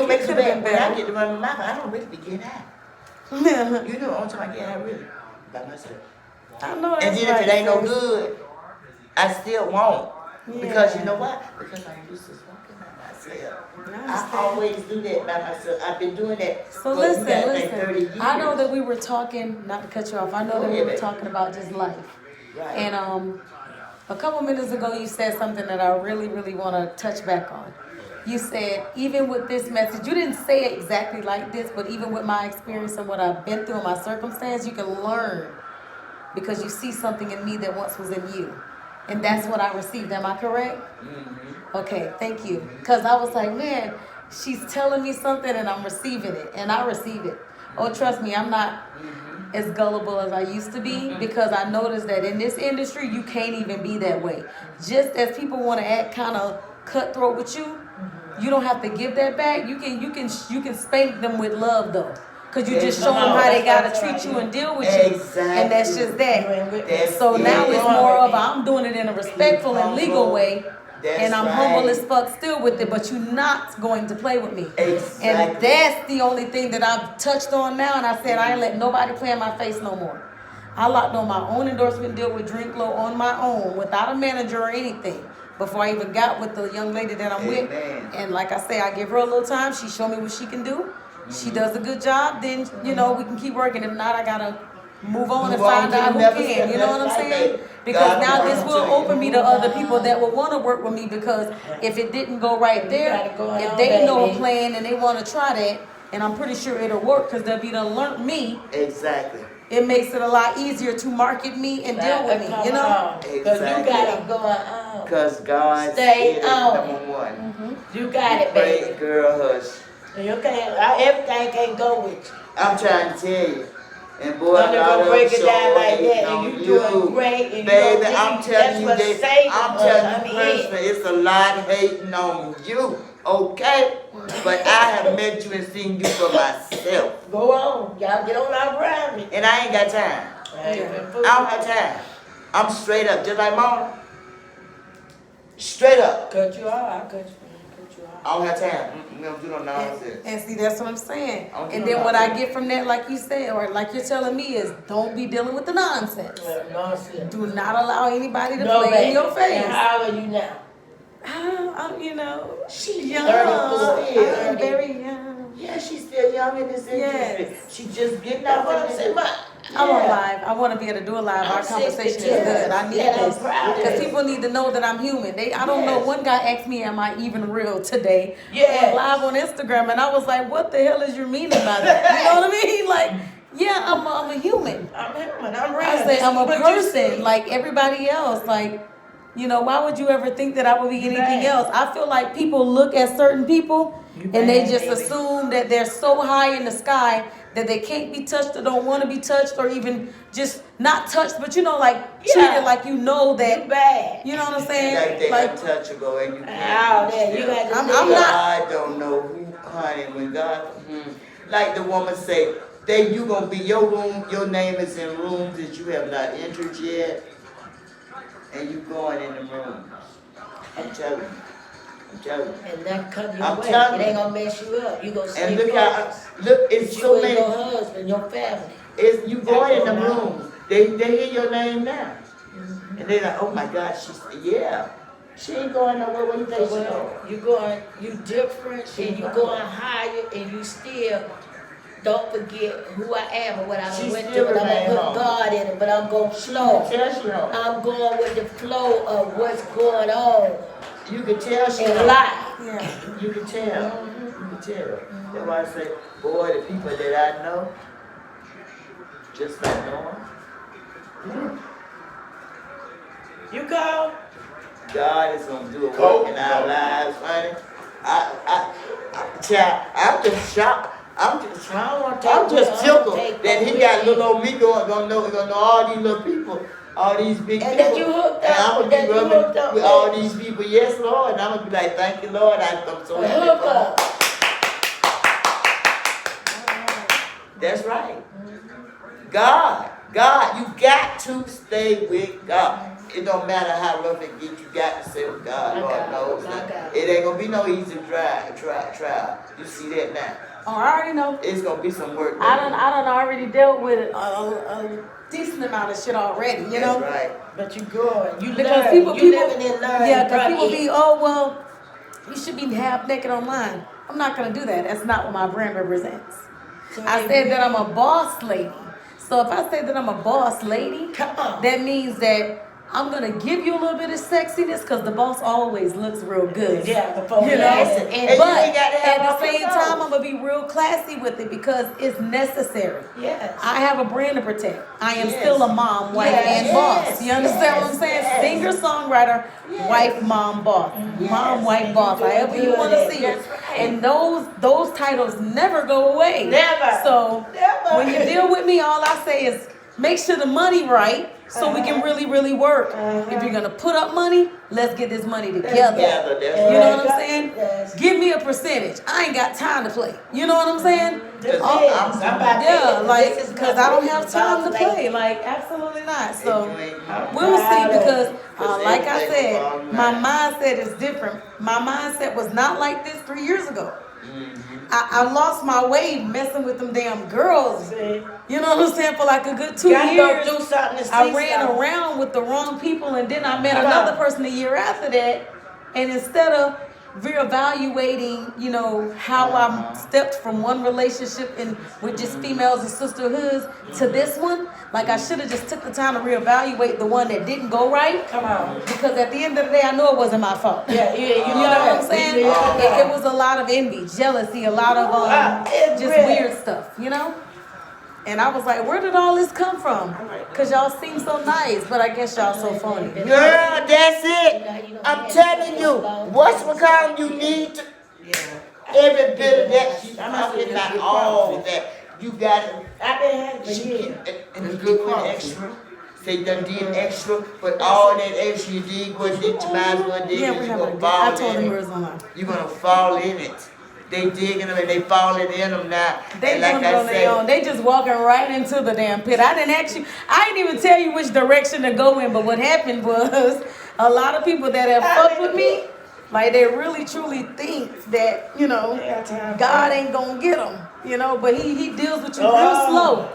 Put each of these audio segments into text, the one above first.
what makes it bad? When I get to run my mouth, I don't really be getting high. You know, on time I get high really by myself. I know that's and then right, if it ain't no good, I still won't. Yeah. Because you know what? Because I'm used to smoking by myself. I always do that by myself. I've been doing that So for listen, 30 years. I know that we were talking, not to cut you off, I know that we were talking about just life. Right. And a couple minutes ago you said something that I really, really want to touch back on. You said, even with this message, you didn't say it exactly like this, but even with my experience and what I've been through and my circumstance, you can learn because you see something in me that once was in you. And that's what I received. Am I correct? Mm-hmm. Okay, thank you. Because I was like, man, she's telling me something and I'm receiving it. And I receive it. Oh, trust me, I'm not as gullible as I used to be because I noticed that in this industry, you can't even be that way. Just as people want to act kind of cutthroat with you, you don't have to give that back. You can spank them with love though. Because you just show them how they got to treat you and deal with you. Exactly. And that's just that. So now it's more of I'm doing it in a respectful and legal way. And I'm humble as fuck still with it, but you're not going to play with me. Exactly. And that's the only thing that I've touched on now. And I said, I ain't let nobody play in my face no more. I locked on my own endorsement deal with Drinklow on my own without a manager or anything. Before I even got with the young lady that I'm with. And like I say, I give her a little time. She show me what she can do. She does a good job. Then, you know, we can keep working. If not, I got to move on and find out who can. You know what I'm saying? Because now this will open me to other people that will want to work with me. Because if it didn't go right there, if they know a plan and they want to try that, and I'm pretty sure it'll work because they'll be done learned me. Exactly. It makes it a lot easier to market me and deal with me, you know? Because you got it going on. Because God stay on. Number one. Mm-hmm. You got it, baby. Great girl, hush. You can't, everything can't go with you. I'm trying to tell you. And boy, I'm not gonna break it down like that, and you doing great, and baby, you I'm telling you that, I'm telling you personally, it. it's a lot hating on you, okay? But I have met you and seen you for myself. Go on, y'all get on out around me. And I ain't got time. I don't have time. I'm straight up, just like Mama. Straight up. Cut you off, I cut you off. I don't have time. We don't do no nonsense. And see, that's what I'm saying. And then what I get from that, like you said, or like you're telling me, is don't be dealing with the nonsense. Nonsense. Do not allow anybody to play in your face. And how old are you now? I'm, you know, she's young. 34. I'm very young. Yeah, she's still young in this industry. Yes. She's just getting out of it. I'm on live. I want to be able to do a live. Our conversation is good. I need this because people need to know that I'm human. I don't know. One guy asked me, "Am I even real today?" Yeah. Live on Instagram, and I was like, "What the hell is your meaning by that?" You know what I mean? Like, yeah, I'm a human. I'm human. I'm real. I say I'm a person like everybody else. Like, you know, why would you ever think that I would be anything else? I feel like people look at certain people and they just assume that they're so high in the sky that they can't be touched or don't want to be touched or even just not touched, but you know, like treated like you know that. You bad. You know what I'm saying? Like they're untouchable and you can't. You got to I'm not. God don't know who, honey, when God, like the woman say, you gonna be your room, your name is in rooms that you have not entered yet, and you going in the rooms. I'm telling you. And that cut you I'm away. telling It ain't gonna mess you up. You gonna and stay look how, focused. it's You so and many, your husband, your family. it's you going in the rooms, they hear your name now. And they're like, oh my God, she ain't going nowhere. What do you think she going? You different, and you going higher, and you still don't forget who I am and what I went through. And I'm gonna put God in it, but I'm gonna flow. I'm going with the flow of what's going on. You can tell she in life. Yeah. You can tell. You can tell. That's why I say, boy, the people that I know, just like knowing. You go. God is gonna do a work in our lives, honey. Child, I'm just shocked. I'm just tickled that he got little old me gonna know all these little people, all these big and people. That you hooked up, and I'm gonna be rubbing with all these people. Yes, Lord. And I'm gonna be like, thank you, Lord. I'm so happy. Hook up. That's right. God, you got to stay with God. it don't matter how rough it get, you got to say with God, My Lord God, knows my that. God. It ain't gonna be no easy trial. You see that now? Oh, I already know. It's gonna be some work. I done already dealt with a decent amount of shit already, you know? That's right. But you growing. You Because learn. people, You living and learning. yeah, because people it. be, oh, well, you should be half naked online. I'm not gonna do that. That's not what my brand represents. So I they said that I'm really- a boss lady. So if I say that I'm a boss lady, Come on. that means that I'm gonna give you a little bit of sexiness because the boss always looks real good. Yeah, before You know, and you but ain't got to have at off the your same time, nose. I'm gonna be real classy with it because it's necessary. Yes. I have a brand to protect. I am Yes. still a mom, wife, Yes, and boss. yes, You understand what I'm yes, saying? yes. Singer, songwriter, Yes. wife, mom, boss. Yes, Mom, wife, and boss. you doing However you good want to at it. see it. That's right. And those titles never go away. Never. So Never. when you deal with me, all I say is make sure the money right so we can really, really work. If you're gonna put up money, let's get this money together. Together, that's You know what I'm Yes. saying? Yes. Give me a percentage. I ain't got time to play. You know what I'm saying? Depends. I'm- I'm about Yeah, this. like, This is because my I don't business, have time to boss play. lady. Like, absolutely not. So, And you ain't- we'll see proud of because, Because like I everything said, will fall in my line. mindset is different. My mindset was not like this 3 years ago. Mhm. I lost my way messing with them damn girls. See? You know what I'm saying? For like a good 2 Gotta years. go do something to see I ran something. around with the wrong people, and then I met Come another on. person a year after that. And instead of reevaluating, you know, how I stepped from one relationship in with just females and sisterhoods to this one, like I should have just took the time to reevaluate the one that didn't go right. Come on. Because at the end of the day, I know it wasn't my fault. Yeah, You know what I'm saying? It was a lot of envy, jealousy, a lot of It's just real. weird stuff, you know? And I was like, where did all this come from? Because y'all seem so nice, but I guess y'all so phony. Girl, that's it. I'm telling you, what's McCollum, you need to, every bit of that, she's talking about all that. You got it. I've been having for She years. and you doing extra. Say done did extra, but all that extra you did, what did you might as well did, Yeah, you we're gonna having a fall I told them in we it. was online. You're gonna fall in it. They digging them and they falling in them now. They And like doing it I on their own. say, They just walking right into the damn pit. I didn't even tell you which direction to go in, but what happened was a lot of people that have fucked with me, like they really truly think that, you know, God ain't gonna get them, you know, but he deals with you real slow.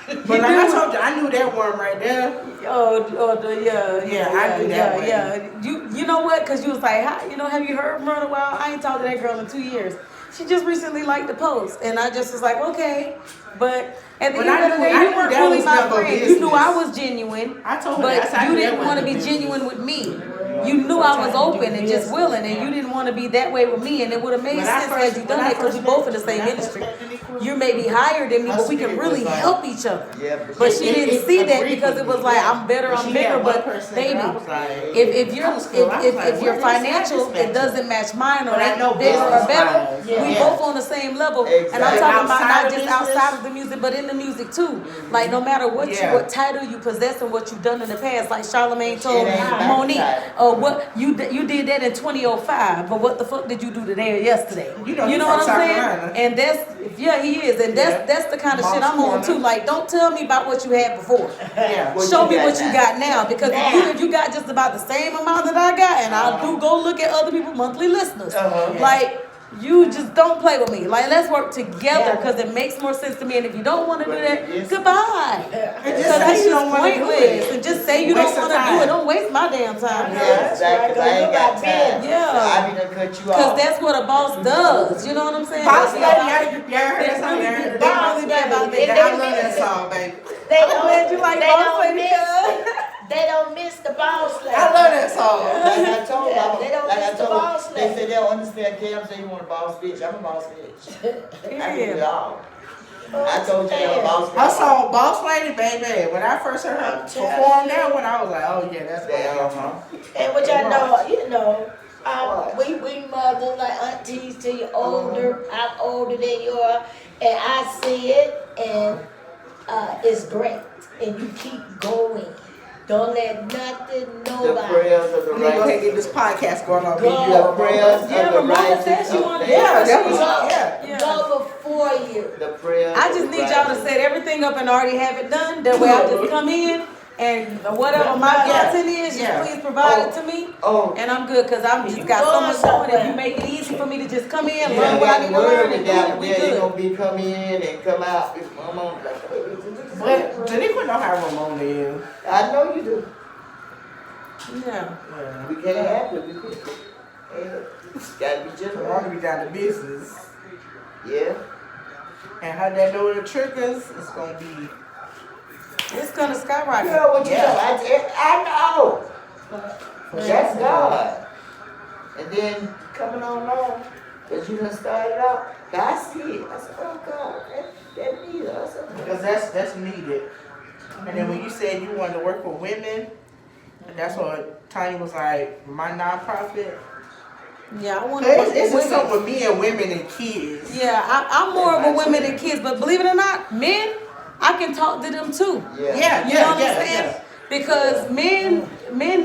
But like I told you, I knew that worm right there. Yeah, I knew that one. yeah. You know what? Because you was like, how, you know, have you heard Murder Wild? I ain't talked to that girl in 2 years. She just recently liked the post, and I just was like, okay. But at the But end of the day, I you knew weren't that really was my never friend. You business. knew I was genuine, I told her but that's how you that didn't was want to be business. genuine with me. You knew I was open and just willing, and you didn't want to be that way with me, and it would have made When I sense first- had you done when I that because first you both in met- the same when I first industry. met Dene'Quia, You may be higher than me, her but we can spirit really was like- help each other. yeah, But she It- didn't it see that agreed because with it was me, like yeah. I'm better, But I'm she bigger. had one But person baby, that I was like, if you're I was cool. I was like, if your where this- how financial this it match doesn't match mine or But I ain't know bigger or business better, wise, we yeah. both on the same level. And I'm Exactly. talking about Outside not of just business? outside of the music, but in the music too. Like no matter what Yeah. what title you possess and what you've done in the past, like Charlamagne told It ain't about Monique, title. what you did that in 2005, but what the fuck did you do today or yesterday? You know, he what from I'm South saying? Carolina. And that's he is, and Yeah. that's the kind of shit I'm on Mom's too. corner. Like, don't tell me about what you had before. Yeah. What Show you me got what you now? got now, because if you got just about the same amount that I got, and I do go look at other people's monthly listeners, like you just don't play with me. Like let's work together because it makes more sense to me. And if you don't want to do that, goodbye. And Because just say it's you just don't want to do pointless. it. And just say you Waste don't of want to do it. time. Don't waste my damn time. Yeah, exactly, 'cause I ain't got time. Yeah. So I be done cut you Because off. that's what a boss does. You know what I'm saying? Boss It's lady, about- y'all heard that song? Y'all heard They that? really be about They- that. I love that song, baby. They I'm don't, glad you like they boss don't lady. miss. They don't miss the boss lady. I love that song. Like I told Yeah, them, they don't like I miss the told boss them, they lady. say they don't understand Cam say you want a boss bitch. I'm a boss bitch. I can do it all. I told you I'm a boss bitch. Her song, Boss Lady, baby. When I first heard her I'm telling perform you. that one, I was like, oh yeah, that's Yeah, And which I know, you know, we mothers like aunties to you older. I'm older than you are, and I see it, and it's great. And you keep going. Don't let nothing, The nobody. prayers of the Let me go ahead and righteous. get this podcast going on. Go. The prayers of Yeah, the Ramona righteous. said she of wanted- faith. Yeah, that was, Go. yeah. Go before you. The prayers I of just the need y'all to righteous. set everything up and already have it done. That way I just come in And whatever my content is, just please provide it to me. Oh, And I'm good, cause I'm just got so much going. If you make it easy for me to just come in, you learn what I need to learn, and do down it, we there, you good. gonna be come in and come out. I'm on like, But Dene'Quia know how Ramona is. I know you do. Yeah. Yeah. We can't have it. We can't. Gotta be I generous. want to be down to business. Yeah. And how that know the triggers, it's gonna be. It's gonna skyrocket. Girl, what you Yeah. know? I know. That's God. And then coming on along, as you done started out, I see it. I said, oh God, that needs us. Because that's needed. And then when you said you wanted to work with women, and that's what Tiny was like, my nonprofit. Yeah, I want to work It's with just women. something with me and women and kids. Yeah, I'm more of a women and kids, but believe it or not, men, I can talk to them too. Yeah, You know what I'm saying? Because men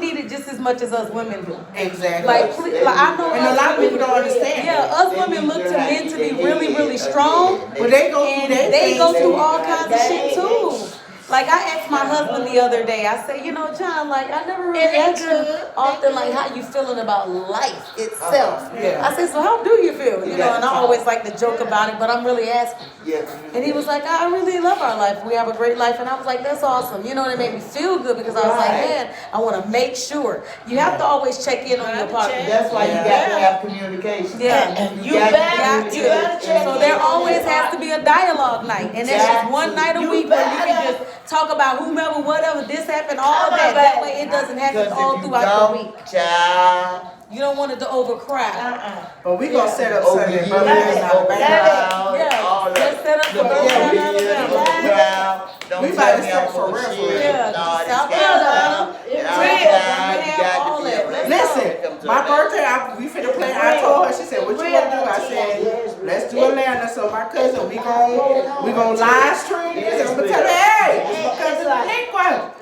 need it just as much as us women do. Exactly. Like, I know and a lot of people don't understand. Yeah, us women look to men to be really, really strong. But they go And through they go through all things. kinds of shit too. Like I asked my husband the other day, I said, you know, John, like I never really asked you often like how you feeling about life itself. Yeah. I said, so how do you feel? You know, and I always like to joke about it, but I'm really asking. Yeah. And he was like, I really love our life. We have a great life. And I was like, that's awesome. You know, and it made me feel good because I was like, man, I want to make sure. You have to always check in on your partner. That's why you got to have communication. Yeah. You got to. to check So in there on always your has to be a dialogue night. And that's just one night a week where you can just talk about whomever, whatever, this happened, all that. That way it doesn't happen Because all if you throughout the week. don't, child, You don't want it to overcrowd. But we gonna set up over something. years, Birmingham, over Alabama. Yeah, all let's that. set up The for Birmingham, years, Alabama. overcrowd. Don't We tell about to me set I'm for full of real, shit. for real. Yeah, No, this South guy Carolina, down. And Real, I'm down. You Birmingham, got all to be that. a Let's Listen, my birthday, we finna play. I told her, she said, what you wanna do? I said, let's do Atlanta. So my cousin, we gon' live stream this. And I'm gonna tell her, hey, it's my cousin Dene'Quia.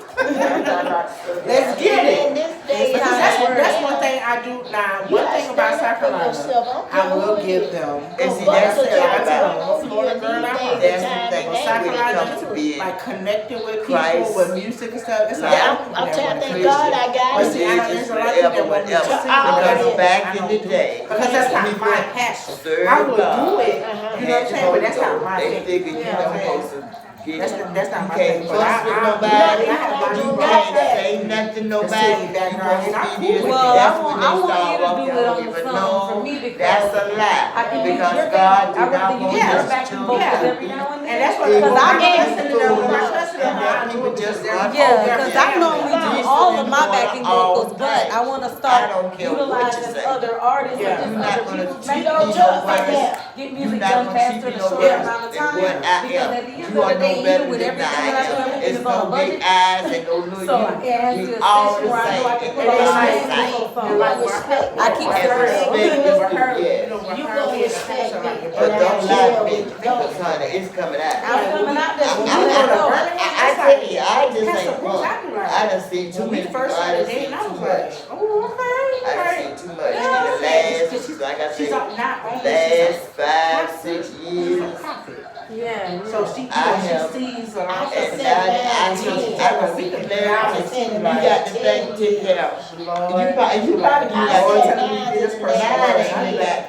Let's get it. Because that's one thing I do now. One thing about South Carolina, I will give them. And see, that's the thing about I'm a Florida girl at heart. That's the thing But South when it comes to Carolina, being like connecting with people, Christ. with music and stuff. It's Yeah, like, I'm trying to thank God I got But it. see, I know there's a lot of people that want me to Whatever. sing. Because back I in don't the do day, it. Because that's not my passion. I will do it. You know what I'm saying? But that's not my They thing. figure you Yeah. don't supposed to get That's not you my can't thing. But fuss with I nobody. have my You new can't brother. say nothing to nobody. sitting back You there, and supposed I'm to be cool this. with Well, That's I when want they you start to walking do it on over. the But song for no, me because that's a lie. I can use Because your God back. did I not rather use want your us back and to. vocals every now and then. And that's what Because I I'm get listening to them with my cousin. and that people just run Yeah, over because them. I normally do Listen all of and my go backing all vocals, but day. I want to I start don't care what you utilizing say. other artists Yeah. and You're just not other gonna people's cheat music me to no worse. get You're music not done gonna faster cheat in me a no shorter worse amount of than time. what I Because am. at the end You of are the no day, better even with than everything I that I do, am. everything It's is on a no big budget. eyes and no little So I can ask you. you We a all session the where I know I same. can And put it's on my like, hands You and gonna respect I keep that. it real. respect is With her, good, yes. with You her gonna being a respect pastor, like, it. But don't lie to me, Don't. because honey, it's coming out. I'm coming out there. I When I we go let to go. Birmingham, I tell you, I just Pastor ain't Bruce, fun. I be like, I done seen too when many we people. first I started done seen dating, I too was much. like, oh, okay. I done Right. seen too much. Yeah, In the because last, like I she's said, not only last she's 5-6 a years. prophet. Yeah. So she, I have- she sees a lot I of can And say now that. I don't see clarity. You got to think, take care of. You probably do I like said that. that. this person.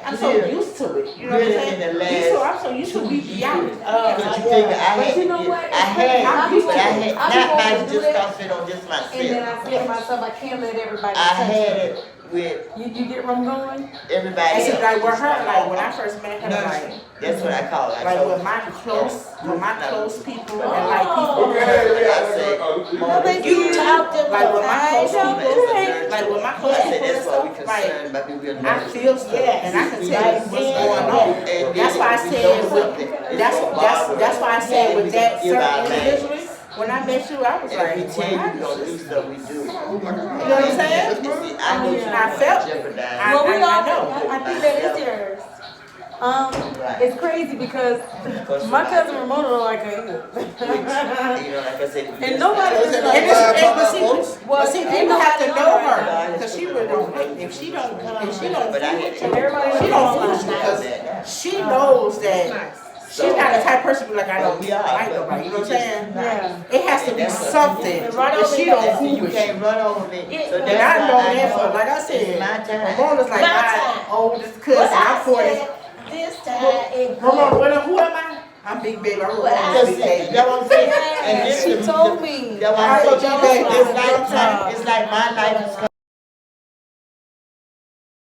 I'm so used to it. You know what I'm Really saying? in the I'm so used to we be out. Because you figure I had But to you know get, what? I had to, but I had, I'm not going by to do just that. concentrate on just And then myself. I said to myself, I can't let everybody I touch had me. it with You get where I'm going? everybody And see, else. like with her, like when I first met her, like That's what I call it. I like told with you. my close people and Oh. like people. I said, Well, thank You talk to Like with my close I people, don't like with my close I said, people and that's why we stuff, like concerned about people we're I not. feel stuff and I can tell you what's going on. And That's why I then we said know with, something, it's gonna bother us. that's why I said with that Give our certain name. individuals, when I met you, I was And like, if we tell you well, we're gonna do stuff, we do. You know what I'm saying? See, I know you I felt it. jeopardize. Well, we I all, know. I think that is yours. It's crazy because my cousin Ramona don't like her either. You know, like I said. And nobody was And like, but see, ain't people have to nobody know know her. her because she really don't like. If she don't But I had she don't fool you because she knows that She's not the type of person to be like, I don't we are, like but nobody. You know what I'm saying? Yeah. It has to be something that she don't fool You with you. can't run over me. So And that's I why know I that for, know like I it's said, my time. Ramona's like My my time. oldest But cousin. I'm I 40. said, this time it Ramona, who am I? I'm Big Baby. I'm But I Ramona's Big That's Baby. what I'm saying. And Yeah, this she is told me. That's why I I told say you, baby, it's like my life is